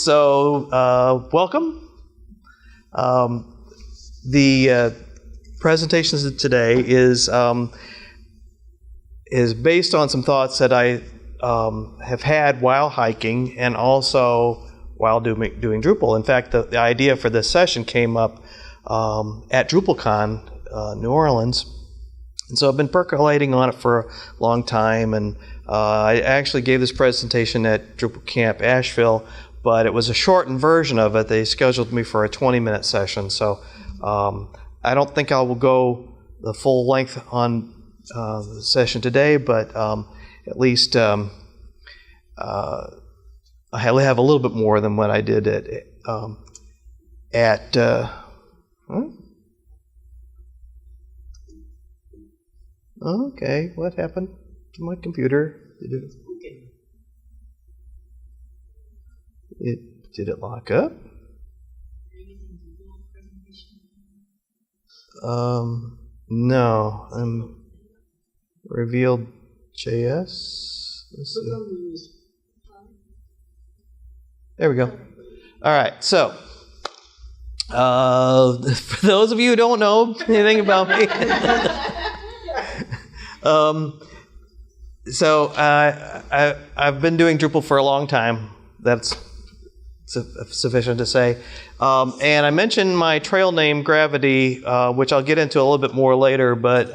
So welcome. The presentations of today is based on some thoughts that I have had while hiking and also while doing Drupal. In fact, the idea for this session came up at DrupalCon, New Orleans. And so I've been percolating on it for a long time, and I actually gave this presentation at DrupalCamp Asheville, but it was a shortened version of it. They scheduled me for a 20-minute session, so I don't think I will go the full length on the session today, but at least I have a little bit more than what I did at okay, what happened to my computer? Did it lock up? No. Revealed JS. Let's see. There we go. All right. So, for those of you who don't know anything about me, so I've been doing Drupal for a long time. That's sufficient to say. And I mentioned my trail name, Gravity, which I'll get into a little bit more later, but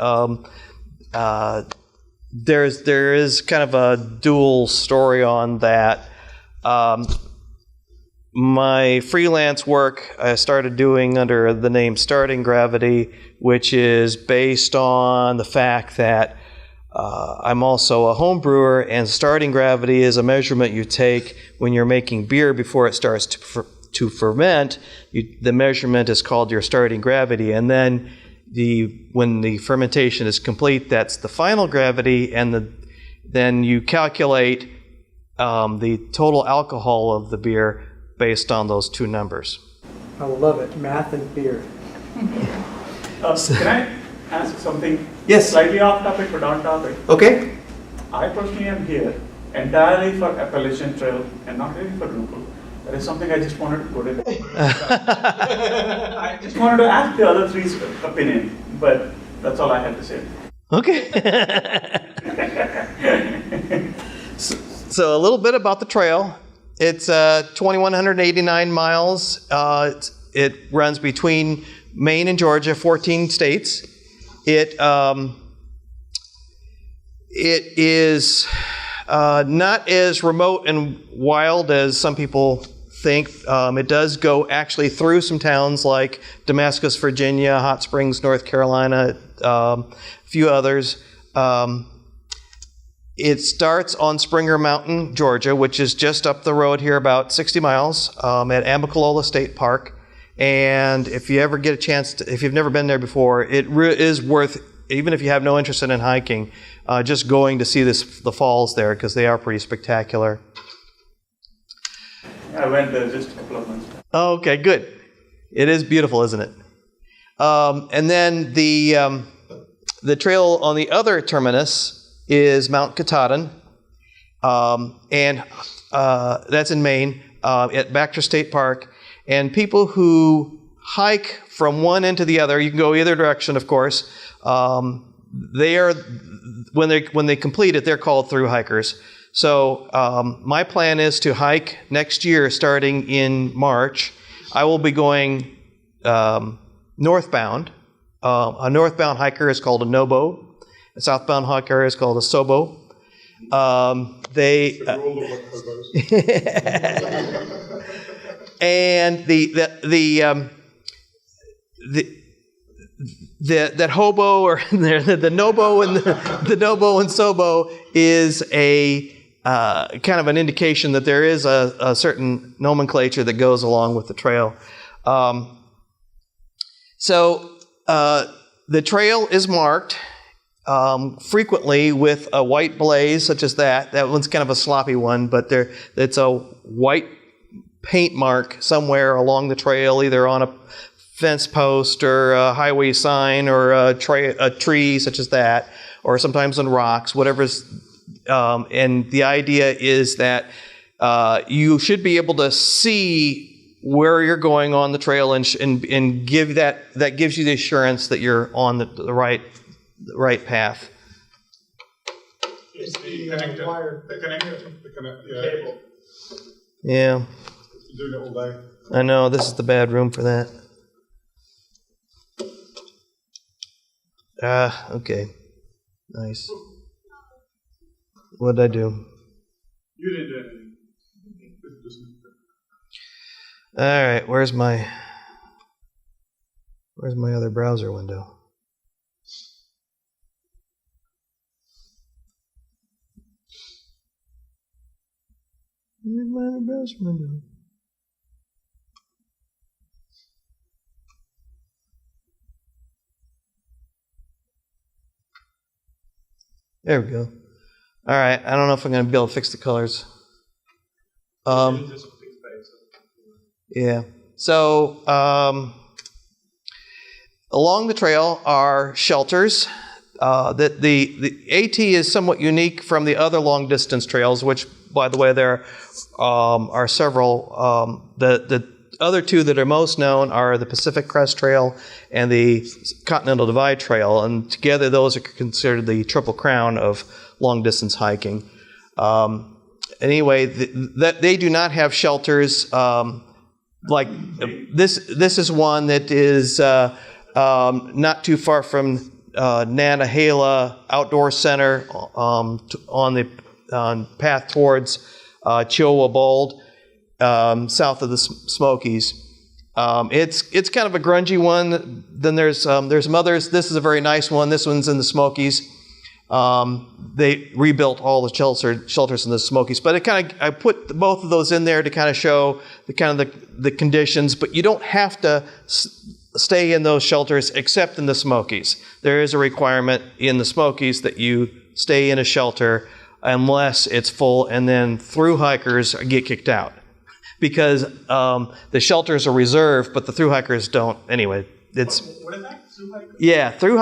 there is kind of a dual story on that. My freelance work I started doing under the name Starting Gravity, which is based on the fact that I'm also a home brewer, and starting gravity is a measurement you take when you're making beer before it starts to ferment. The measurement is called your starting gravity, and then when the fermentation is complete, that's the final gravity, and then you calculate the total alcohol of the beer based on those two numbers. I love it, math and beer. Can I ask something? Yes. Slightly off topic but on topic. Okay. I personally am here entirely for Appalachian Trail and not really for Drupal. That is something I just wanted to put in. I just wanted to ask the other three's opinion, but that's all I had to say. Okay. So a little bit about the trail. It's 2,189 miles. It runs between Maine and Georgia, 14 states. It is not as remote and wild as some people think. It does go actually through some towns like Damascus, Virginia, Hot Springs, North Carolina, a few others. It starts on Springer Mountain, Georgia, which is just up the road here, about 60 miles, at Amicalola State Park. And if you ever get a chance to, if you've never been there before, it is worth, even if you have no interest in hiking, just going to see the falls there, because they are pretty spectacular. I went there just a couple of months back. Oh, okay, good. It is beautiful, isn't it? And then the trail on the other terminus is Mount Katahdin, and that's in Maine, at Baxter State Park. And people who hike from one end to the other, you can go either direction, of course. They are, when they complete it, they're called through hikers. So my plan is to hike next year, starting in March. I will be going northbound. A northbound hiker is called a nobo. A southbound hiker is called a sobo. And that hobo, or the nobo and the nobo and sobo is a kind of an indication that there is a certain nomenclature that goes along with the trail. So the trail is marked frequently with a white blaze, such as that. That one's kind of a sloppy one, but it's a white paint mark somewhere along the trail, either on a fence post or a highway sign or a tree such as that, or sometimes on rocks, whatever's. And the idea is that you should be able to see where you're going on the trail and give that gives you the assurance that you're on the right path. It's the connector. The cable. Yeah. Doing it all day. I know, this is the bad room for that. Okay. Nice. What did I do? You didn't do anything. All right, where's my other browser window? Where's my other browser window? There we go. All right, I don't know if I'm going to be able to fix the colors. Yeah. So along the trail are shelters. The AT is somewhat unique from the other long distance trails, which, by the way, there are several. The other two that are most known are the Pacific Crest Trail and the Continental Divide Trail, and together those are considered the Triple Crown of long distance hiking. Anyway, they do not have shelters. Like this is one that is not too far from Nantahala Outdoor Center on the path towards Chihuahua Bold, south of the Smokies. It's kind of a grungy one. Then there's some others. This is a very nice one. This one's in the Smokies. They rebuilt all the shelters in the Smokies, but I put both of those in there to kind of show the conditions. But you don't have to stay in those shelters except in the Smokies. There is a requirement in the Smokies that you stay in a shelter unless it's full, and then through hikers get kicked out because the shelters are reserved, but the through hikers don't. Anyway, it's what is that? Through hikers? Yeah, through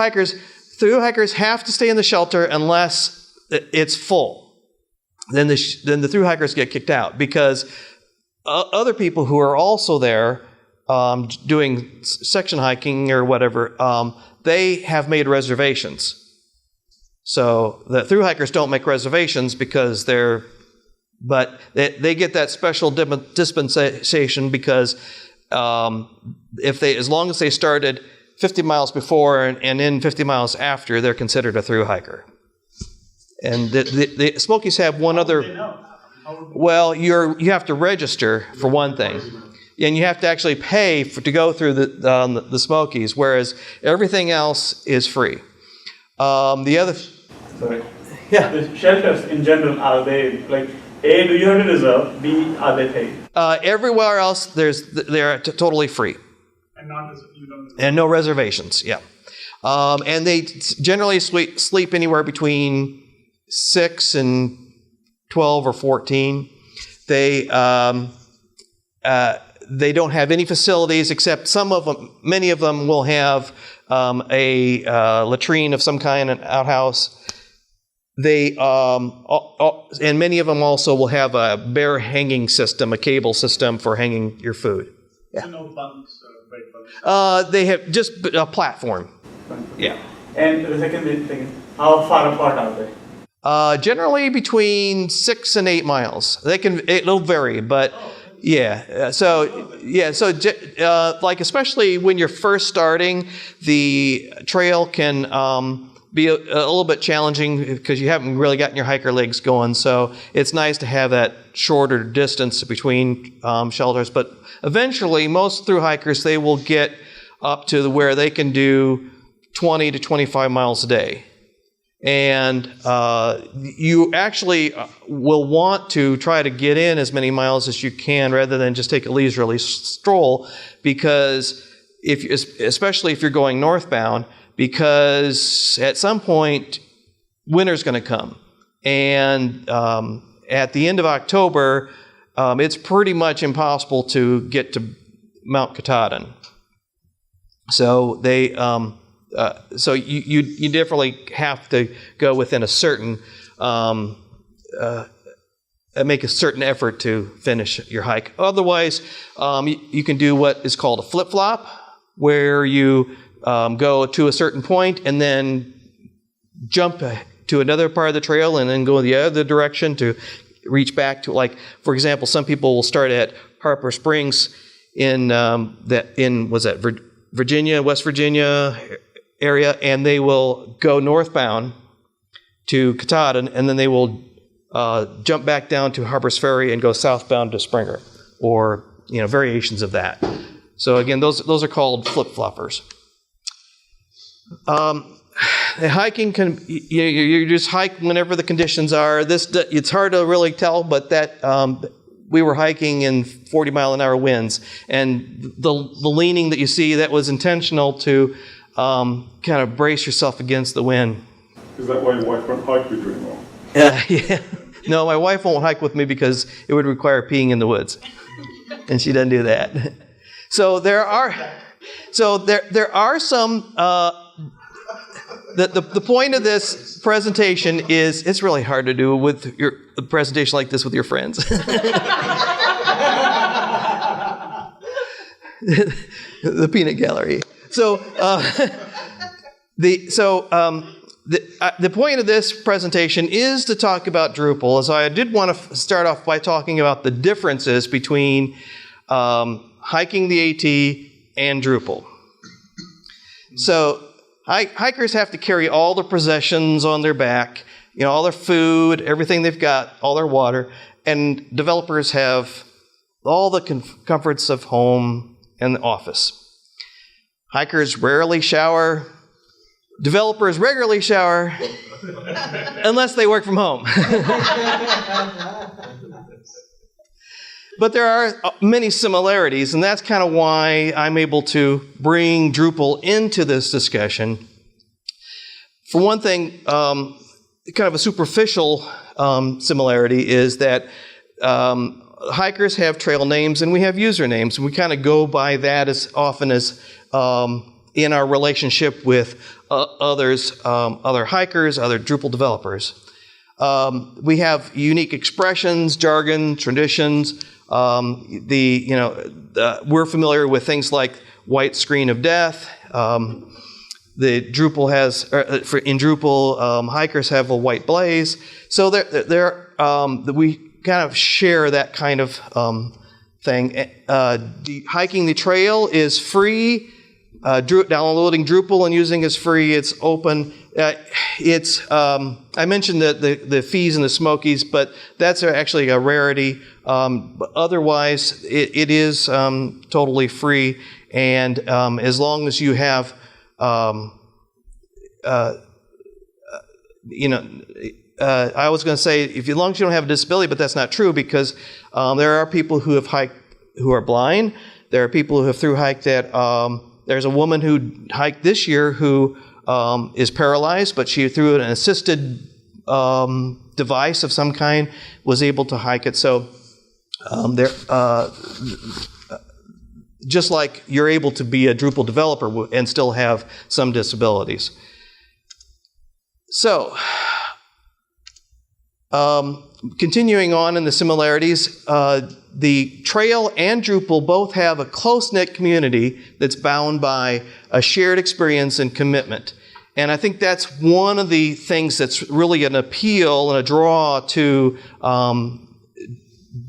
hikers have to stay in the shelter unless it's full. Then the through hikers get kicked out because other people who are also there doing section hiking or whatever, they have made reservations. So the through hikers don't make reservations because but they get that special dispensation because as long as they started 50 miles before and in 50 miles after, they're considered a through hiker. And the Smokies have one other. Well, you have to register for one thing, and you have to actually pay to go through the Smokies, whereas everything else is free. The other. Sorry. Yeah. The shelters in general, are they like A, do you have to reserve? B, are they paid? Everywhere else, they're totally free. And no reservations, yeah. And they generally sleep anywhere between 6 and 12 or 14. They don't have any facilities except many of them will have a latrine of some kind, an outhouse. They and many of them also will have a bare hanging system, a cable system for hanging your food. Yeah. So no bunks or bed bunks? They have just a platform. Yeah. And the second thing is, how far apart are they? Generally between 6 and 8 miles. It'll vary, but yeah. So like especially when you're first starting, the trail can be a little bit challenging because you haven't really gotten your hiker legs going. So it's nice to have that shorter distance between shelters. But eventually, most through hikers, they will get up to where they can do 20 to 25 miles a day. And you actually will want to try to get in as many miles as you can rather than just take a leisurely stroll, because especially if you're going northbound, because at some point winter's going to come. And at the end of October, it's pretty much impossible to get to Mount Katahdin. So so you definitely have to go within a certain make a certain effort to finish your hike. Otherwise, you can do what is called a flip-flop, where you go to a certain point and then jump to another part of the trail and then go in the other direction to reach back to, like, for example, some people will start at Harper Springs in Virginia, West Virginia area, and they will go northbound to Katahdin, and then they will jump back down to Harper's Ferry and go southbound to Springer, or variations of that. So again, those are called flip-floppers. Hiking can you just hike whenever the conditions are. It's hard to really tell, but that we were hiking in 40-mile-an-hour winds, and the leaning that you see, that was intentional to kind of brace yourself against the wind. Is that why your wife won't hike with you anymore? Yeah. No, my wife won't hike with me because it would require peeing in the woods, and she doesn't do that. So there are some. The point of this presentation is, it's really hard to do with a presentation like this with your friends. The peanut gallery. So the point of this presentation is to talk about Drupal. So I did want to start off by talking about the differences between hiking the AT and Drupal. So hikers have to carry all their possessions on their back, all their food, everything they've got, all their water, and developers have all the comforts of home and the office. Hikers rarely shower. Developers regularly shower, unless they work from home. But there are many similarities, and that's kind of why I'm able to bring Drupal into this discussion. For one thing, kind of a superficial similarity is that hikers have trail names and we have usernames, and we kind of go by that as often as in our relationship with other hikers, other Drupal developers. We have unique expressions, jargon, traditions. We're familiar with things like white screen of death. The Drupal in Drupal, hikers have a white blaze. So we kind of share that kind of thing. Hiking the trail is free. Downloading Drupal and using is free. It's open. I mentioned the fees and the Smokies, but that's actually a rarity. Otherwise, it is totally free, and as long as you have, I was going to say, as long as you don't have a disability, but that's not true, because there are people who have hiked who are blind. There are people who have through hiked that. There's a woman who hiked this year who is paralyzed, but she, through an assisted device of some kind, was able to hike it. So just like you're able to be a Drupal developer and still have some disabilities. So continuing on in the similarities, the Trail and Drupal both have a close-knit community that's bound by a shared experience and commitment. And I think that's one of the things that's really an appeal and a draw to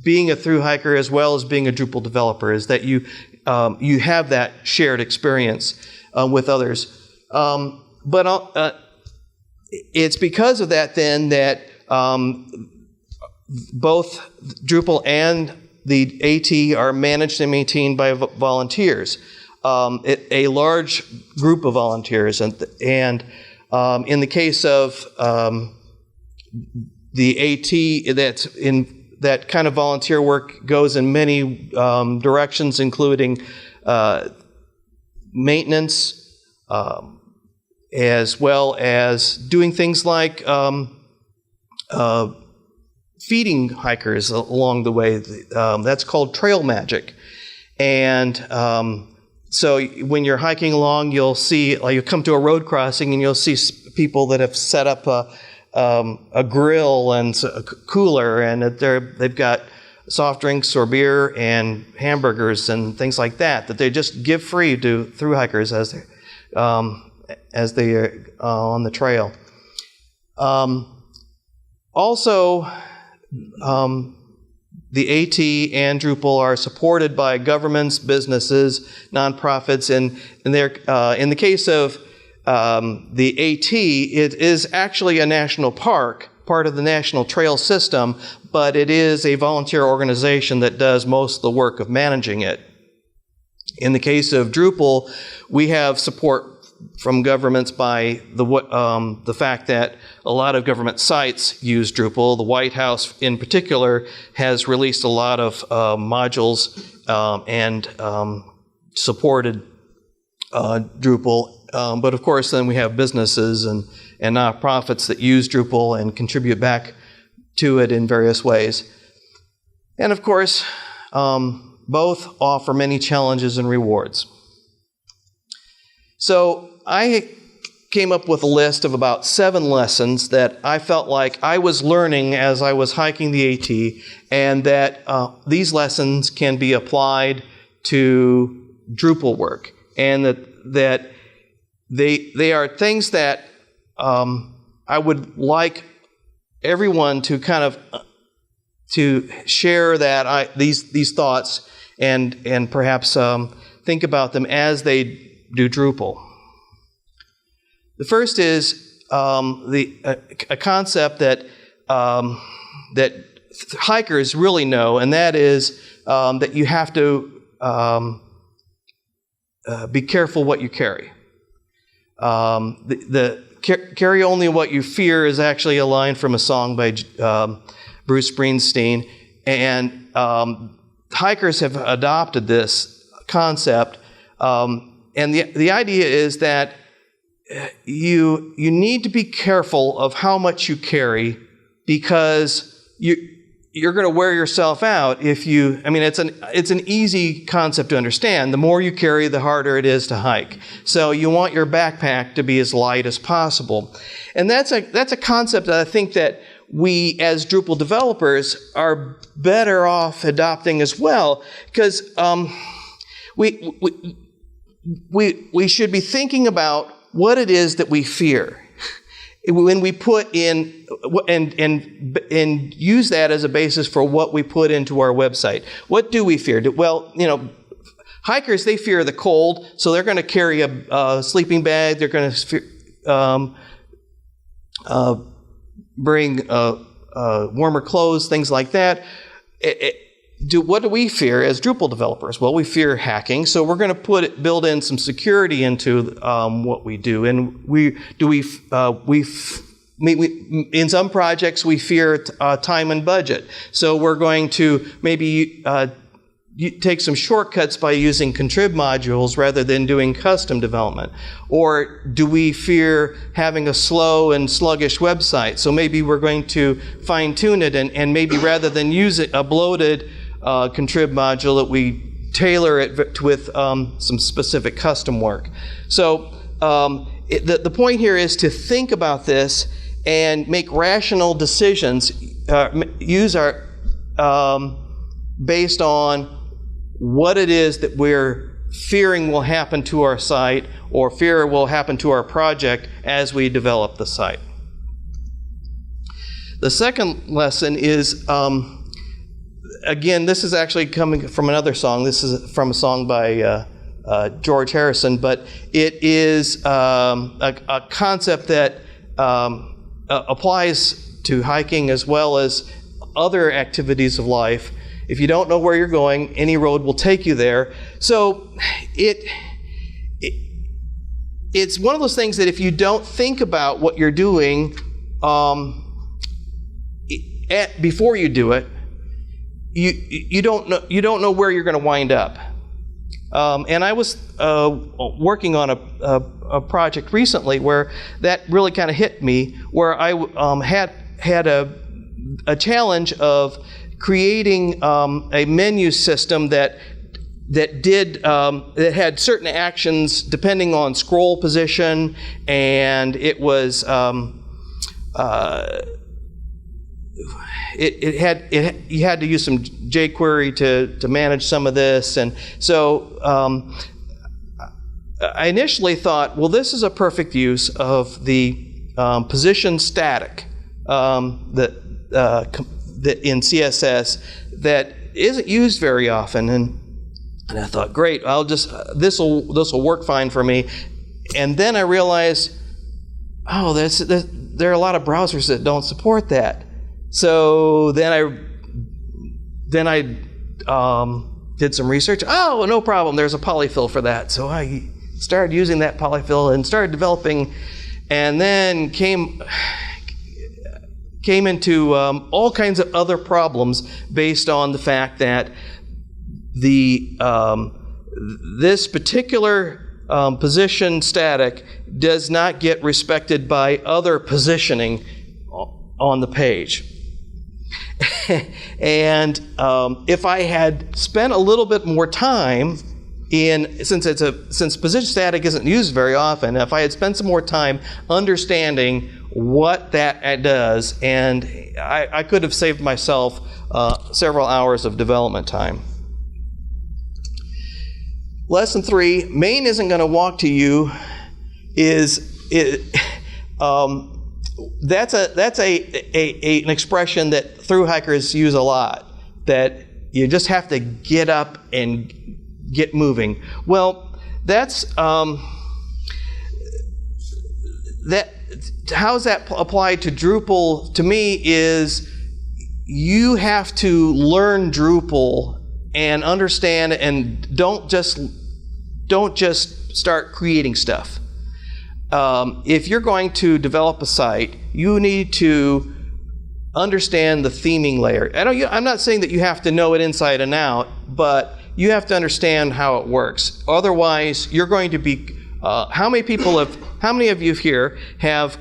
being a thru hiker as well as being a Drupal developer, is that you have that shared experience with others. But it's because of that then that both Drupal and the AT are managed and maintained by volunteers, a large group of volunteers. And in the case of the AT, that kind of volunteer work goes in many directions, including maintenance, as well as doing things like feeding hikers along the way. That's called trail magic. And so when you're hiking along, you'll see, like, you'll come to a road crossing and you'll see people that have set up a grill and a cooler, and they've got soft drinks or beer and hamburgers and things like that they just give free to thru hikers as they are on the trail. Also, the AT and Drupal are supported by governments, businesses, nonprofits, and in the case of the AT, it is actually a national park, part of the National Trail System, but it is a volunteer organization that does most of the work of managing it. In the case of Drupal, we have support from governments by the fact that a lot of government sites use Drupal. The White House, in particular, has released a lot of modules and supported Drupal. But of course, then we have businesses and nonprofits that use Drupal and contribute back to it in various ways. And of course, both offer many challenges and rewards. So I came up with a list of about 7 lessons that I felt like I was learning as I was hiking the AT, and that these lessons can be applied to Drupal work, and that they are things that I would like everyone to kind of to share these thoughts and perhaps think about them as they do Drupal. The first is a concept that hikers really know, and that is that you have to be careful what you carry. Carry only what you fear is actually a line from a song by Bruce Springsteen, and hikers have adopted this concept, and the idea is that you need to be careful of how much you carry, because you're going to wear yourself out if you. I mean, it's an easy concept to understand. The more you carry, the harder it is to hike. So you want your backpack to be as light as possible, and that's a concept that I think that we as Drupal developers are better off adopting as well, because we should be thinking about what it is that we fear when we put in and use that as a basis for what we put into our website. What do we fear? Well, hikers, they fear the cold, so they're going to carry a sleeping bag. They're going to bring warmer clothes, things like that. What do we fear as Drupal developers? Well, we fear hacking, so we're going to build in some security into what we do. And in some projects we fear time and budget, so we're going to maybe take some shortcuts by using contrib modules rather than doing custom development. Or do we fear having a slow and sluggish website? So maybe we're going to fine-tune it, and maybe rather than use a bloated contrib module, that we tailor it with some specific custom work. So the point here is to think about this and make rational decisions, use our based on what it is that we're fearing will happen to our site, or fear will happen to our project as we develop the site. The second lesson is, again, this is actually coming from another song. This is from a song by George Harrison, but it is a concept that applies to hiking as well as other activities of life. If you don't know where you're going, any road will take you there. So it's one of those things that if you don't think about what you're doing before you do it, you don't know where you're going to wind up. And I was working on a project recently where that really kind of hit me, where I had a challenge of creating a menu system that had certain actions depending on scroll position, and it was you had to use some jQuery to manage some of this, and so I initially thought, well, this is a perfect use of the position static that in CSS that isn't used very often, and I thought, great, this will work fine for me. And then I realized, oh, there are a lot of browsers that don't support that. So then I did some research. Oh, no problem. There's a polyfill for that. So I started using that polyfill and started developing, and then came into all kinds of other problems based on the fact that this particular position static does not get respected by other positioning on the page. And if I had spent a little bit more time since position static isn't used very often, if I had spent some more time understanding what that does, and I could have saved myself several hours of development time. Lesson 3, Maine isn't going to walk to you, that's an expression that thru hikers use a lot, that you just have to get up and get moving. Well, that's how's that applied to Drupal? To me, is you have to learn Drupal and understand, and don't just start creating stuff. If you're going to develop a site, you need to understand the theming layer. I'm not saying that you have to know it inside and out, but you have to understand how it works. Otherwise, you're going to be. How many of you here have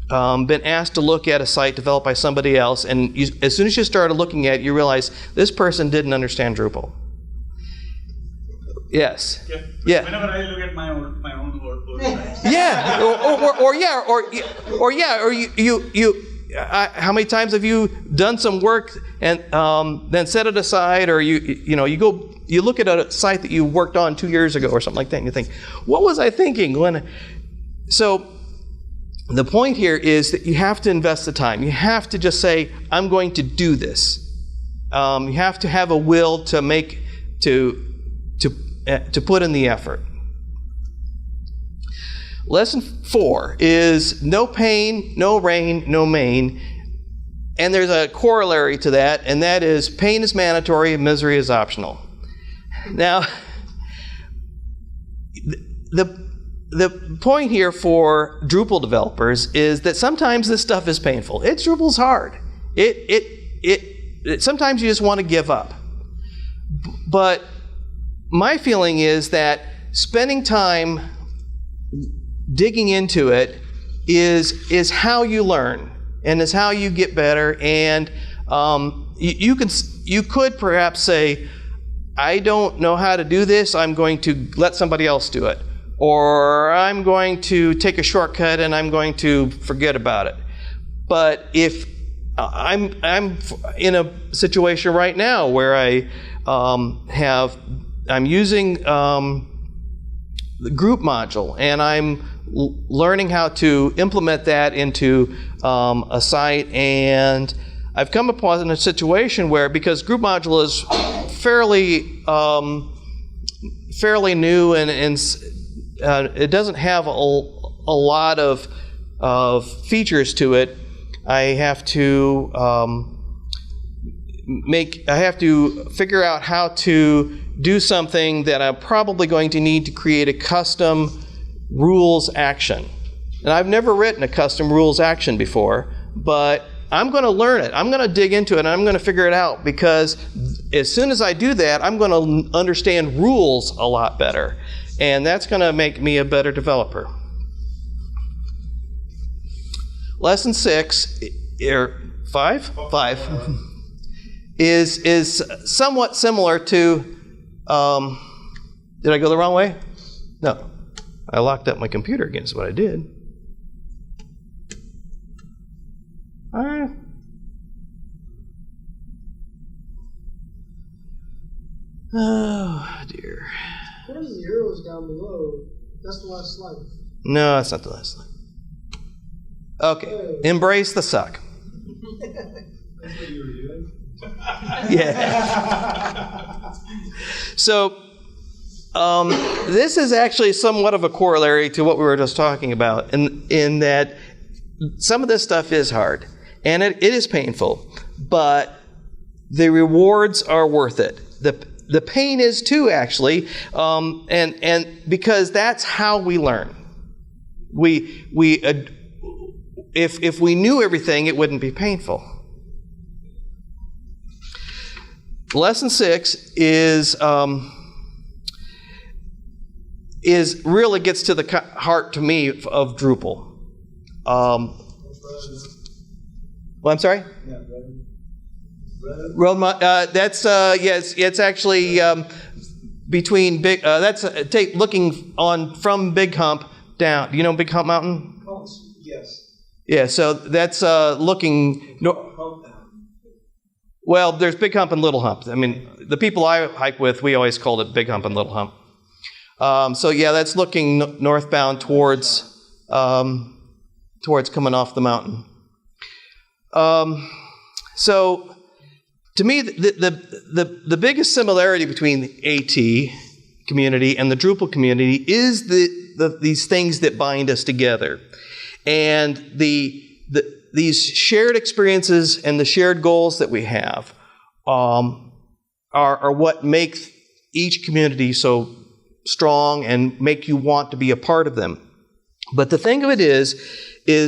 been asked to look at a site developed by somebody else, and as soon as you started looking at it, you realize this person didn't understand Drupal? Yes. Yeah. Whenever I look at my own WordPress sites. Yeah. Or you. How many times have you done some work and then set it aside, or you look at a site that you worked on 2 years ago or something like that, and you think, what was I thinking when? So the point here is that you have to invest the time. You have to just say, I'm going to do this. You have to have a will to put in the effort. Lesson 4 is no pain, no rain, no Maine. And there's a corollary to that, and that is pain is mandatory and misery is optional. Now, the point here for Drupal developers is that sometimes this stuff is painful. Drupal's hard. Sometimes you just want to give up. But my feeling is that spending time digging into it is how you learn, and is how you get better. And you could perhaps say, I don't know how to do this, I'm going to let somebody else do it. Or I'm going to take a shortcut and I'm going to forget about it. But if I'm in a situation right now where I'm using the group module, and I'm learning how to implement that into a site, and I've come upon a situation where, because group module is fairly new and it doesn't have a lot of features to it, I have to figure out how to do something that I'm probably going to need to create a custom rules action. And I've never written a custom rules action before, but I'm going to learn it. I'm going to dig into it, and I'm going to figure it out, because as soon as I do that, I'm going to understand rules a lot better. And that's going to make me a better developer. Lesson 6, or 5? 5. is somewhat similar to, did I go the wrong way? No. I locked up my computer again, is what I did. Oh, dear. Where's the arrows down below? That's the last slide. No, that's not the last slide. Okay. Embrace the suck. That's what you were doing? Yeah. So, this is actually somewhat of a corollary to what we were just talking about, in that some of this stuff is hard, and it is painful, but the rewards are worth it. The pain is too, actually, and because that's how we learn. If we knew everything, it wouldn't be painful. Lesson 6 is really gets to the heart to me of Drupal. Well, I'm sorry? Road. That's yes. It's actually between big. That's looking on from Big Hump down. Do you know Big Hump Mountain? Yes. Yeah. So that's looking. Well, there's Big Hump and Little Hump. I mean, the people I hike with, we always called it Big Hump and Little Hump. So yeah, that's looking northbound towards coming off the mountain. So to me, the biggest similarity between the AT community and the Drupal community is these things that bind us together, and these shared experiences and the shared goals that we have are what make each community so strong and make you want to be a part of them. But the thing of it is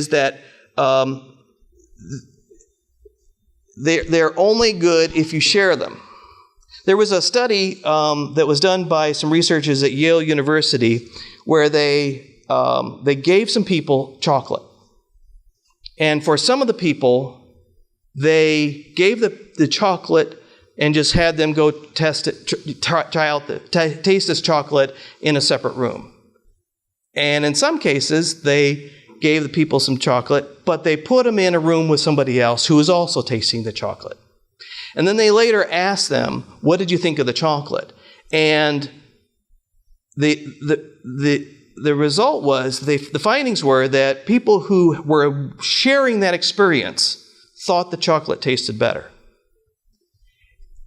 that they're only good if you share them. There was a study that was done by some researchers at Yale University where they gave some people chocolate. And for some of the people, they gave the chocolate and just had them go taste this chocolate in a separate room. And in some cases, they gave the people some chocolate, but they put them in a room with somebody else who was also tasting the chocolate. And then they later asked them, what did you think of the chocolate? And the result was, the findings were that people who were sharing that experience thought the chocolate tasted better.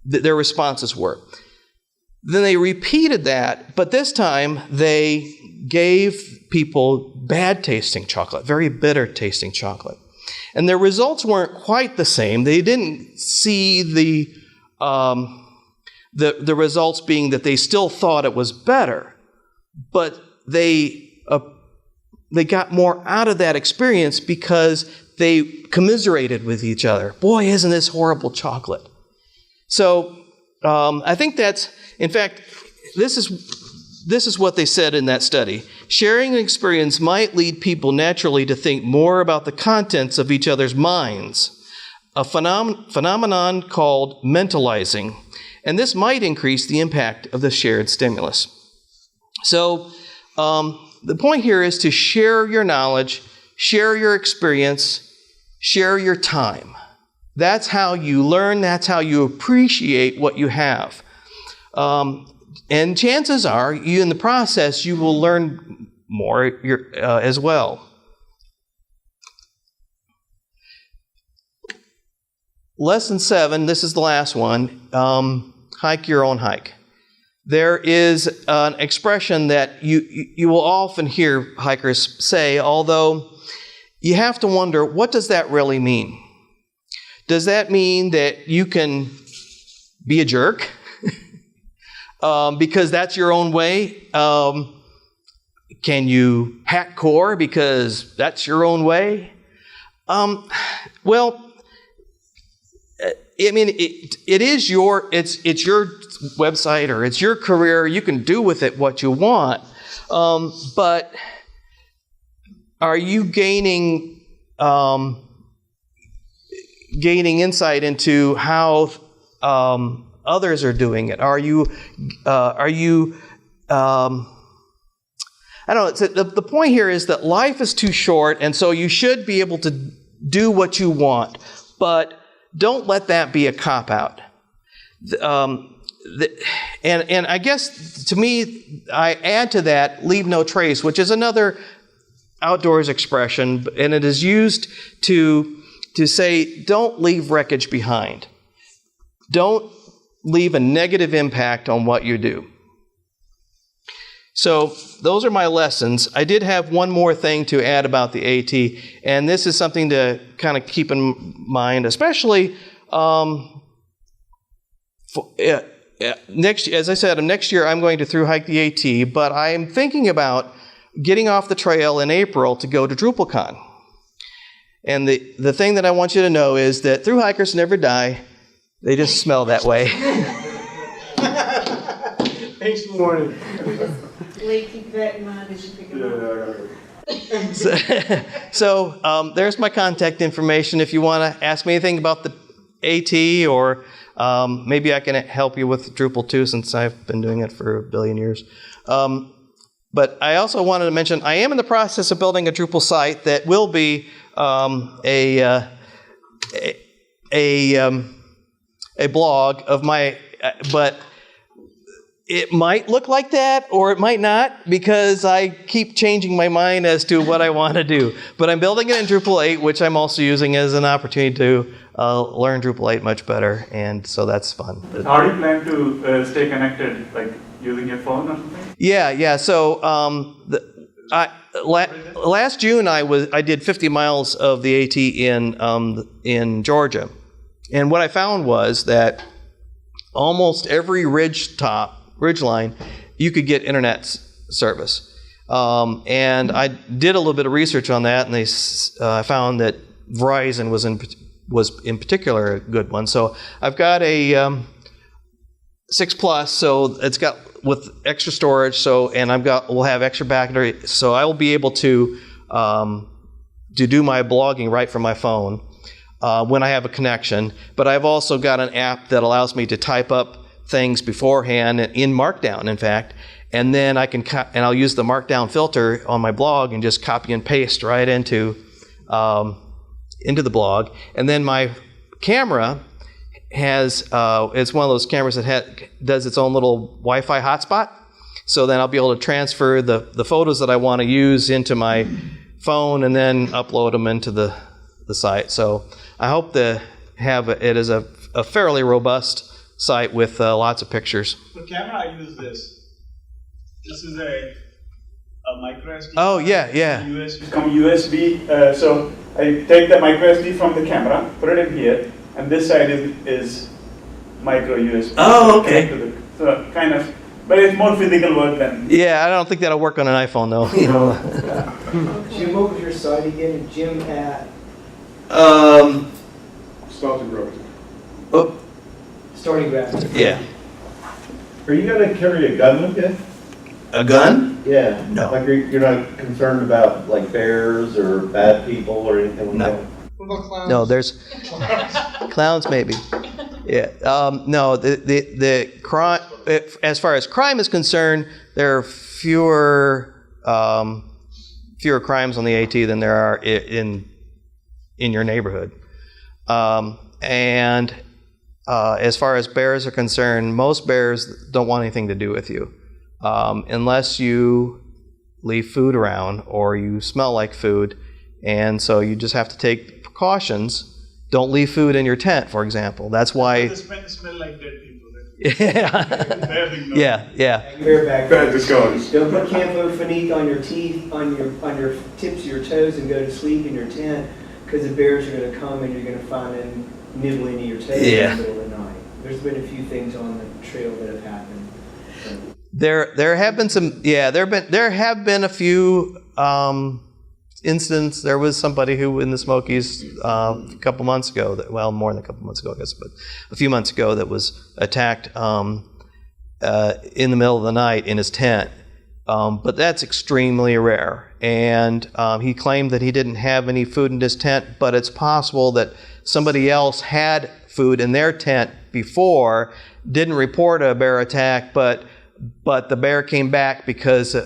Their responses were. Then they repeated that, but this time they gave people bad tasting chocolate, very bitter tasting chocolate. And their results weren't quite the same. They didn't see the results being that they still thought it was better, but they got more out of that experience because they commiserated with each other. Boy, isn't this horrible chocolate? So I think that's, in fact, this is what they said in that study. Sharing an experience might lead people naturally to think more about the contents of each other's minds, a phenomenon called mentalizing, and this might increase the impact of the shared stimulus. So the point here is to share your knowledge, share your experience, share your time. That's how you learn. That's how you appreciate what you have. And chances are, in the process, you will learn more as well. Lesson 7, this is the last one, hike your own hike. There is an expression that you will often hear hikers say, although you have to wonder, what does that really mean? Does that mean that you can be a jerk because that's your own way? Can you hack core because that's your own way? Well, I mean, it's your website or it's your career. You can do with it what you want, but are you gaining insight into how others are doing it? I don't know. The point here is that life is too short, and so you should be able to do what you want, but don't let that be a cop-out. And I guess, to me, I add to that, leave no trace, which is another outdoors expression, and it is used to say, don't leave wreckage behind. Don't leave a negative impact on what you do. So those are my lessons. I did have one more thing to add about the AT, and this is something to kind of keep in mind, especially next. As I said, next year I'm going to through hike the AT, but I am thinking about getting off the trail in April to go to DrupalCon. And the thing that I want you to know is that through hikers never die; they just smell that way. Thanks for the warning. Lee, keep that in mind as you pick it up. So there's my contact information if you want to ask me anything about the AT, or maybe I can help you with Drupal too, since I've been doing it for a billion years. But I also wanted to mention I am in the process of building a Drupal site that will be a blog of my, but it might look like that, or it might not, because I keep changing my mind as to what I want to do. But I'm building it in Drupal 8, which I'm also using as an opportunity to learn Drupal 8 much better, and so that's fun. How do you plan to stay connected, like using your phone or something? Yeah. So last June I did 50 miles of the AT in Georgia, and what I found was that almost every ridge line, you could get internet service. And I did a little bit of research on that, and I found that Verizon was in particular a good one. So I've got a 6 Plus, so it's got with extra storage. So we'll have extra battery, so I will be able to do my blogging right from my phone when I have a connection. But I've also got an app that allows me to type up things beforehand in Markdown, in fact, and then I'll use the Markdown filter on my blog and just copy and paste right into the blog. And then my camera has it's one of those cameras that does its own little Wi-Fi hotspot. So then I'll be able to transfer the photos that I want to use into my phone and then upload them into the site. So I hope to have it as a fairly robust site with lots of pictures. For camera, I use this. This is a micro SD. Oh, yeah. USB. From USB, so I take the micro SD from the camera, put it in here, and this side is micro USB. Oh, okay. So kind of, but it's more physical work than. Yeah, I don't think that'll work on an iPhone though. Jim, what was your site again? Jim at Starting Gravity. Oh, Starting Graphics. yeah. Are you going to carry a gun with you? A gun? Yeah. No. Like you're not concerned about like bears or bad people or anything like No. that? What about clowns? No, there's clowns maybe. Yeah. No, the crime. As far as crime is concerned, there are fewer crimes on the AT than there are in your neighborhood. And as far as bears are concerned, most bears don't want anything to do with you unless you leave food around or you smell like food, and so you just have to take precautions. Don't leave food in your tent, for example. That's why. They smell like dead people. Yeah. Yeah. Bareback. Bad disguise. Don't put Campho-Phenique on your teeth, on your tips of your toes, and go to sleep in your tent, because the bears are going to come and you're going to find them nibbling at your toes in the middle of the night. There's been a few things on the trail that have happened. There have been some. Yeah, there have been a few incidents. There was somebody who in the Smokies a couple months ago. More than a couple months ago, I guess, but a few months ago, that was attacked in the middle of the night in his tent. But that's extremely rare. And he claimed that he didn't have any food in his tent, but it's possible that somebody else had food in their tent before, didn't report a bear attack, but the bear came back because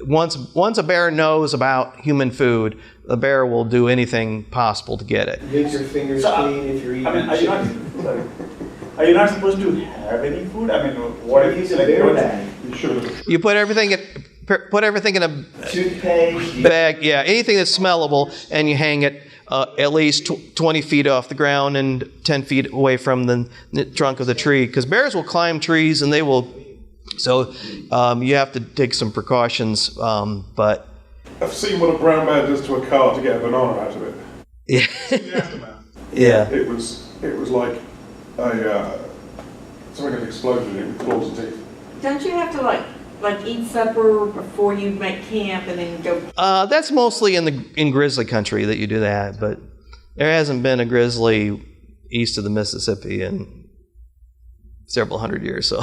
once a bear knows about human food, the bear will do anything possible to get it. Lick your fingers So, clean if you're eating. I mean, are you not supposed to have any food? I mean, what if Use you a bear don't- bag. You should have. You put everything in a Toothpaste. bag, yeah, anything that's smellable, and you hang it at least 20 feet off the ground and 10 feet away from the trunk of the tree, because bears will climb trees and they will. So you have to take some precautions, but I've seen what a brown bear does to a car to get a banana out of it. yeah. It was like something had exploded in it with claws and teeth. Don't you have to like eat supper before you make camp and then go? That's mostly in grizzly country that you do that, but there hasn't been a grizzly east of the Mississippi in several hundred years, so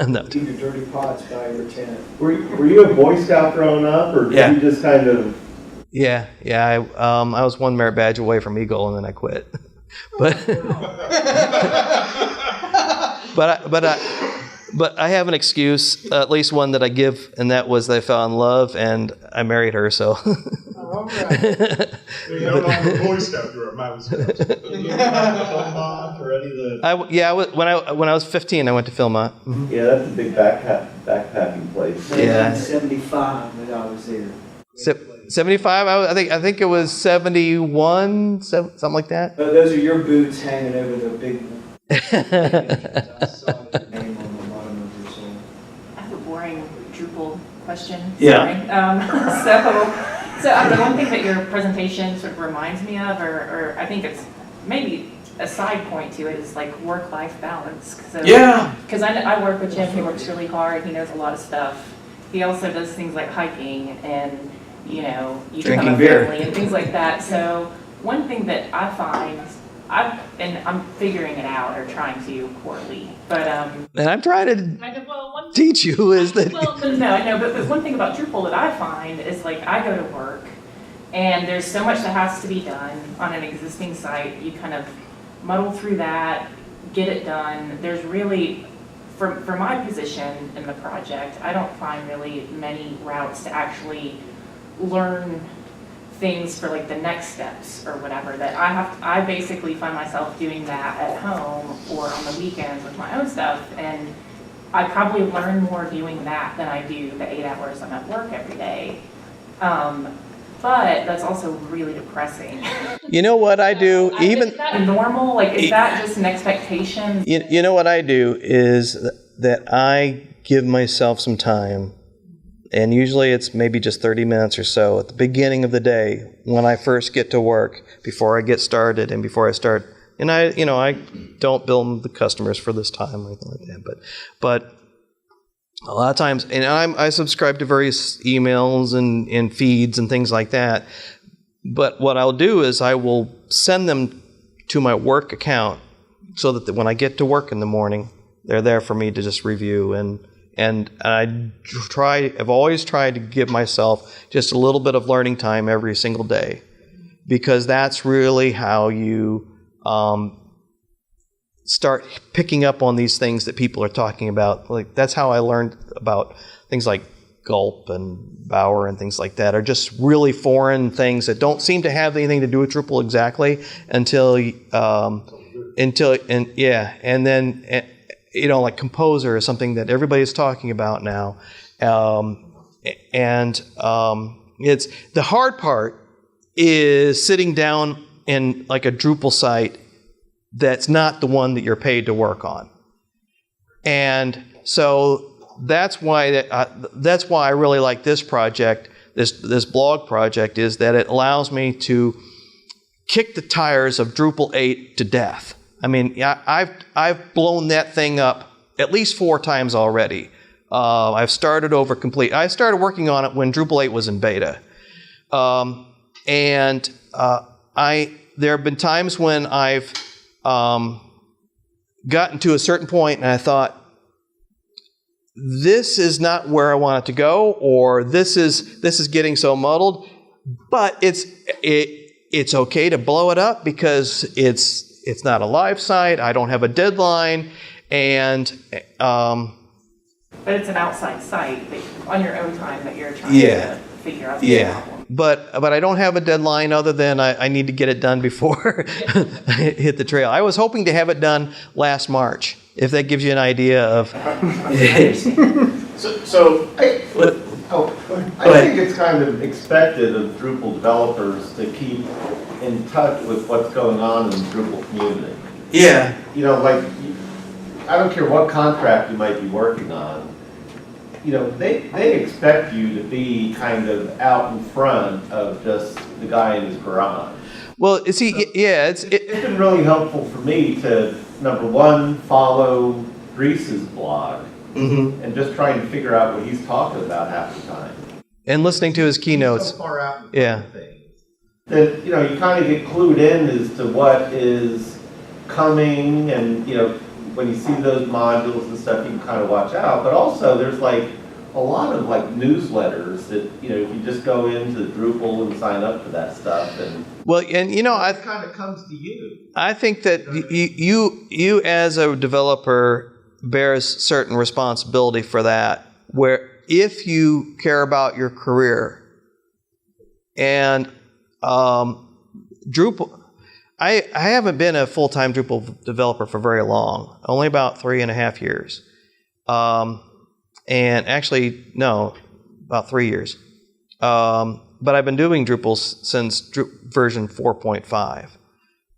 no. Leave your dirty pots by your tent. Were you a Boy Scout growing up, or did Yeah. you just kind of? Yeah. I was one merit badge away from Eagle, and then I quit. But but I have an excuse, at least one that I give, and that was that I fell in love and I married her. So. All right. You're no longer a Boy Scout, you're a Mountain Scout. You have or any of the... When I was 15, I went to Philmont. Mm-hmm. Yeah, that's a big backpacking place. Yeah. 1975 when I was there. 75. I think it was 71, something like that. Those are your boots hanging over the big name on the bottom of your soul. I have a boring Drupal question. Yeah. Sorry. So the one thing that your presentation sort of reminds me of, or I think it's maybe a side point to it, is like work-life balance. So, Yeah. Because I work with Jim. He works really hard. He knows a lot of stuff. He also does things like hiking and, you Drinking become a beer. family and things like that. So one thing that I find, and I'm figuring it out or trying to poorly, but And I'm trying to kind of, well, one teach you is that. well, no, I know, but one thing about Drupal that I find is like I go to work and there's so much that has to be done on an existing site. You kind of muddle through that, get it done. There's really, for my position in the project, I don't find really many routes to actually learn things for like the next steps or whatever that I basically find myself doing that at home or on the weekends with my own stuff, and I probably learn more doing that than I do the 8 hours I'm at work every day. But that's also really depressing. You know what I do? Is that normal? Like, is that just an expectation? You know what I do is that I give myself some time, and usually it's maybe just 30 minutes or so at the beginning of the day when I first get to work, before I get started and before I start. And I don't bill the customers for this time or anything like that, but a lot of times, and I subscribe to various emails and feeds and things like that. But what I'll do is I will send them to my work account so that when I get to work in the morning, they're there for me to just review. And I've always tried to give myself just a little bit of learning time every single day, because that's really how you start picking up on these things that people are talking about. Like, that's how I learned about things like Gulp and Bower and things like that, are just really foreign things that don't seem to have anything to do with Drupal exactly until like Composer is something that everybody's talking about now. It's the hard part is sitting down in like a Drupal site that's not the one that you're paid to work on. And so that's why I really like this project, this blog project, is that it allows me to kick the tires of Drupal 8 to death. I mean, I've blown that thing up at least 4 times already. I've started over complete. I started working on it when Drupal 8 was in beta. There have been times when I've gotten to a certain point and I thought, this is not where I want it to go, or this is getting so muddled, but it's okay to blow it up because it's not a live site. I don't have a deadline, and But it's an outside site on your own time that you're trying to figure out the problem. but I don't have a deadline other than I need to get it done before I hit the trail. I was hoping to have it done last March, if that gives you an idea of. So I think it's kind of expected of Drupal developers to keep in touch with what's going on in the Drupal community. Yeah. You know, like, I don't care what contract you might be working on, you know, they expect you to be kind of out in front of just the guy in his garage. Well, see, yeah, it's been really helpful for me to, number one, follow Grease's blog and just trying to figure out what he's talking about half the time. And listening to his keynotes. So far out in Yeah. things that, you know, you kind of get clued in as to what is coming, and, you know, when you see those modules and stuff, you can kind of watch out. But also, there's like a lot of like newsletters that, you know, if you just go into Drupal and sign up for that stuff, and well, and you know, it kind of comes to you. I think that you as a developer bears certain responsibility for that. Where if you care about your career, and Drupal. I haven't been a full-time Drupal developer for very long, only about 3.5 years. And actually, no, about 3 years. But I've been doing Drupal since version 4.5.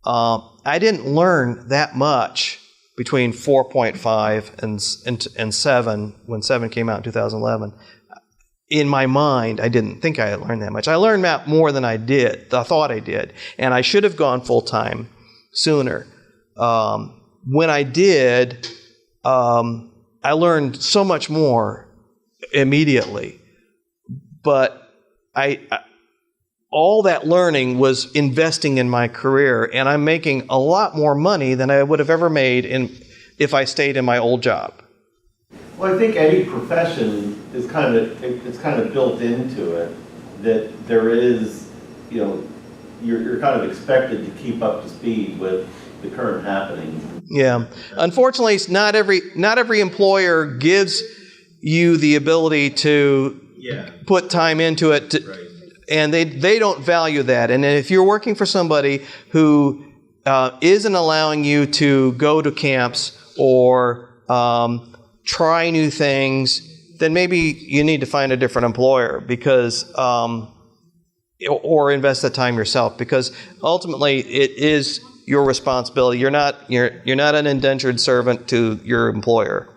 I didn't learn that much between 4.5 and 7, when 7 came out in 2011. In my mind, I didn't think I had learned that much. I learned more than I thought I did. And I should have gone full-time sooner. When I did, I learned so much more immediately. But all that learning was investing in my career, and I'm making a lot more money than I would have ever made if I stayed in my old job. Well, I think any profession is kind of built into it that there is, you know, you're kind of expected to keep up to speed with the current happenings. Yeah, unfortunately, not every employer gives you the ability to put time into it, and they don't value that. And if you're working for somebody who isn't allowing you to go to camps or try new things, then maybe you need to find a different employer, because or invest the time yourself, because ultimately it is your responsibility. You're not an indentured servant to your employer.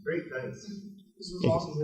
Great, thanks. This was awesome.